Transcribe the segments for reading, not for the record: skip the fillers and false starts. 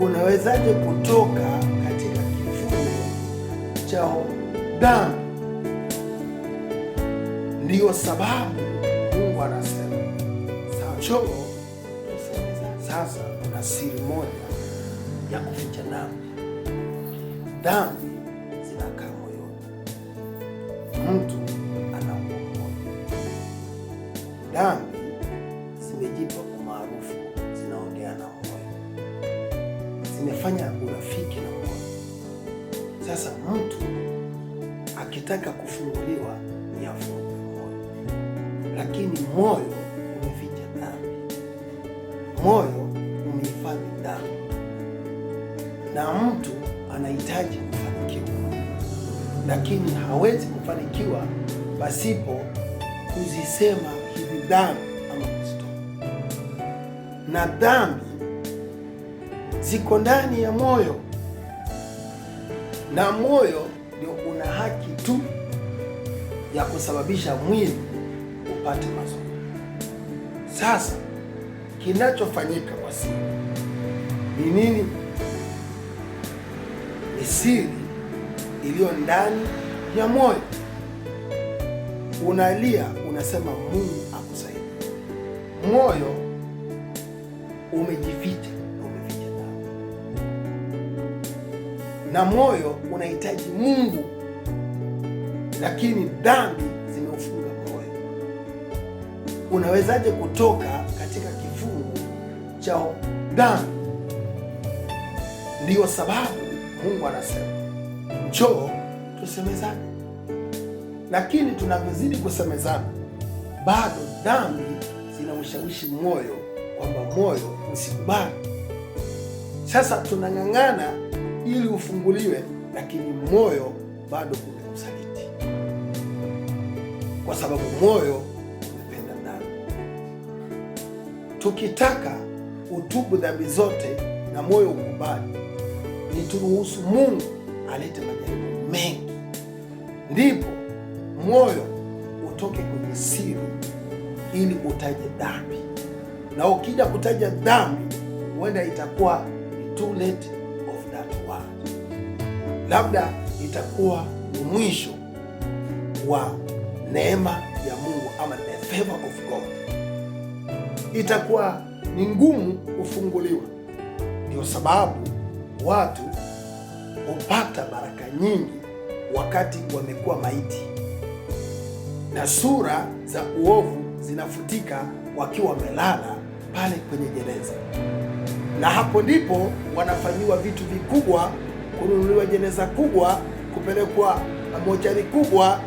unawezaje kutoka katika kifungo cha dhambi? Ndiyo sababu Mungu anasema choo. Sasa kuna siri moja ya kuficha dhambi. Dhambi zinakaa moyoni. Mtu anaumwa moyo. Dhambi zimejipa umaarufu, zinaongea na moyo, zimefanya urafiki na moyo. Sasa mtu akitaka kufunguliwa ni afungue moyo, lakini moyo umeficha dhambi. Moyo umehifadhi dhambi, na mtu anahitaji kufanikiwa, lakini hawezi kufanikiwa pasipo kuzisema hivi dhambi ama kuzitoa. Na dhambi ziko ndani ya moyo, na moyo ndio una haki tu ya kusababisha mwili upate mazuri. Sasa kinachofanyika kwa siri ni nini? Ni siri iliyo ndani ya moyo. Unalia, unasema Mungu akusaidie. Moyo umejificha, umeficha dhambi, na moyo unahitaji Mungu, lakini dhambi zimeufunga moyo. Unawezaje kutoka katika kifungo cha dhambi? Ndiyo sababu Mungu anasema njoo tusemezane. Lakini tunavyozidi kusemezana, bado dhambi zinaushawishi moyo kwamba moyo usikubali. Sasa tunang'ang'ana ili ufunguliwe, lakini moyo bado umekusaliti, kwa sababu moyo umependa dhambi. Tukitaka utubu dhambi zote na moyo ukubali, ni turuhusu Mungu alete majaribu mengi, ndipo moyo utoke kwenye siri ili utaje dhambi. Na ukija kutaja dhambi, huenda itakuwa ni too late of that word, labda itakuwa ni mwisho wa neema ya Mungu ama the favor of God, itakuwa ni ngumu kufunguliwa. Ndio sababu watu hupata baraka nyingi wakati wamekuwa maiti, na sura za uovu zinafutika wakiwa wamelala pale kwenye jeneza, na hapo ndipo wanafanyiwa vitu vikubwa, kununuliwa jeneza kubwa, kupelekwa mochari kubwa,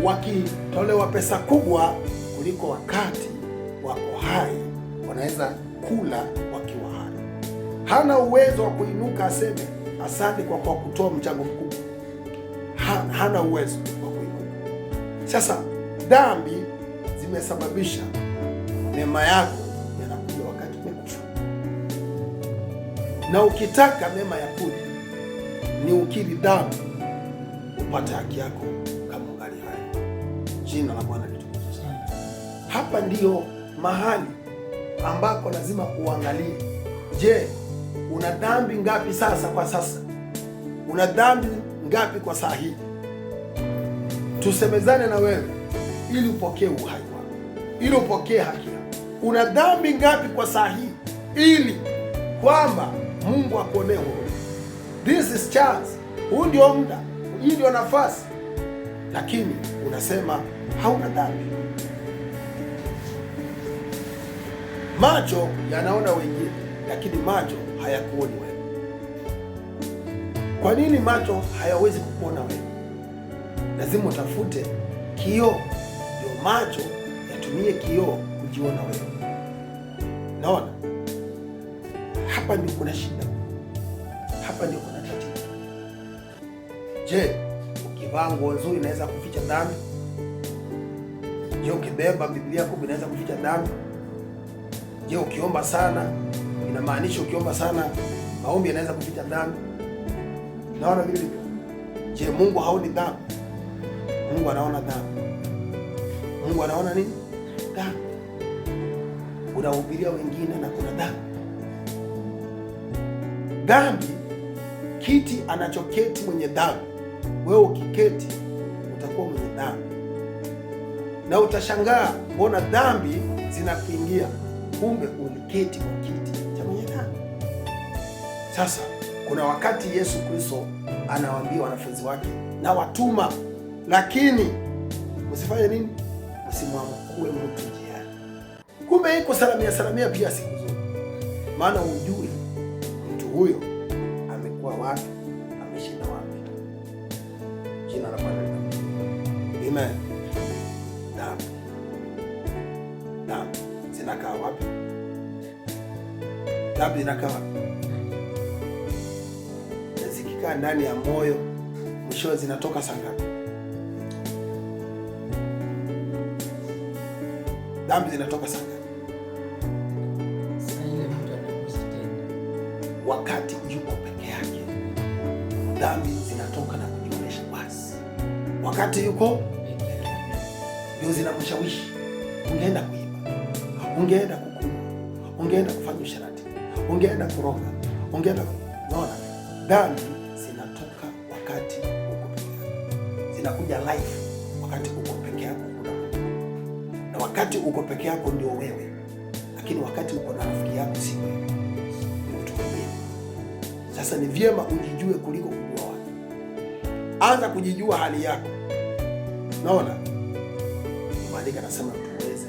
wakitolewa pesa kubwa kuliko wakati wako hai wanaweza kula wakiwa hai. Hana uwezo wa kuinuka aseme asante kwa kutoa mchango mkubwa. Hana uwezo wa kuinuka. Sasa dhambi zimesababisha neema yako yanakuja wakati umekufa, na ukitaka neema ya kuja ni ukiri dhambi upate haki yako kama ungali hai. Jina la Bwana litukuzwe sana. Hapa ndiyo mahali ambako lazima uangalie, je, una dhambi ngapi sasa? Kwa sasa una dhambi ngapi kwa saa hii? Tusemezane na wewe ili upokee uhai wako, ili upokee haki yako. Una dhambi ngapi kwa saa hii, ili kwamba Mungu akuonee huruma? This is chance. Huu ndio muda, hii ndio nafasi, lakini unasema hauna dhambi. Macho yanaona wengine, lakini macho hayakuoni wewe. Kwa nini macho hayawezi kukuona wewe? Lazima utafute kioo, ndio macho yatumie kioo kujiona wewe. Naona hapa ndio kuna shida, hapa ndio kuna tatizo. Je, ukivaa nguo nzuri inaweza kuficha dhambi? Je, ukibeba Biblia kubwa inaweza kuficha dhambi? Je, ukiomba sana inamaanisha ukiomba sana maombi yanaweza kuficha dhambi? Naona vile vile. Je, Mungu haoni dhambi? Mungu anaona dhambi. Mungu anaona nini? Dhambi. Unahubiria wengine na kuna dhambi. Dhambi, kiti anachoketi mwenye dhambi, wewe ukiketi utakuwa mwenye dhambi, na utashangaa mbona dhambi zinakuingia, kumbe uliketi kwa kiti cha mwenye dhambi. Sasa kuna wakati Yesu Kristo anawaambia wanafunzi wake, na watuma, lakini msifanye nini? Msimwamkue mtu njiani. Kumbe iko salamia pia siku zote, maana hujui mtu huyo amekuwa wapi, ameshinda wapi. Jina la Bwana libarikiwe. Amen. Dhambi zinakaa wapi? Dhambi zinakaa wapi? Na zikikaa ndani ya moyo, mwisho zinatoka saa ngapi? Dhambi zinatoka saa ngapi? Wakati yuko peke yake. Dhambi zinatoka na kujionyesha wazi. Wakati yuko ndio zinamshawishi. Ungeenda kuiba, ungeenda kukunywa, ungeenda kufanya usherati, ungeenda kuroga, ungeenda kuona. Dhambi zinatoka wakati uko peke yako, zinakuja life wakati uko peke yako. Na wakati uko peke yako ndio wewe, lakini wakati uko na rafiki yako si wewe, ni mtu mwingine. Sasa ni vyema ujijue kuliko kujua watu. Anza kujijua hali yako. Naona Maandiko yanasema tuweze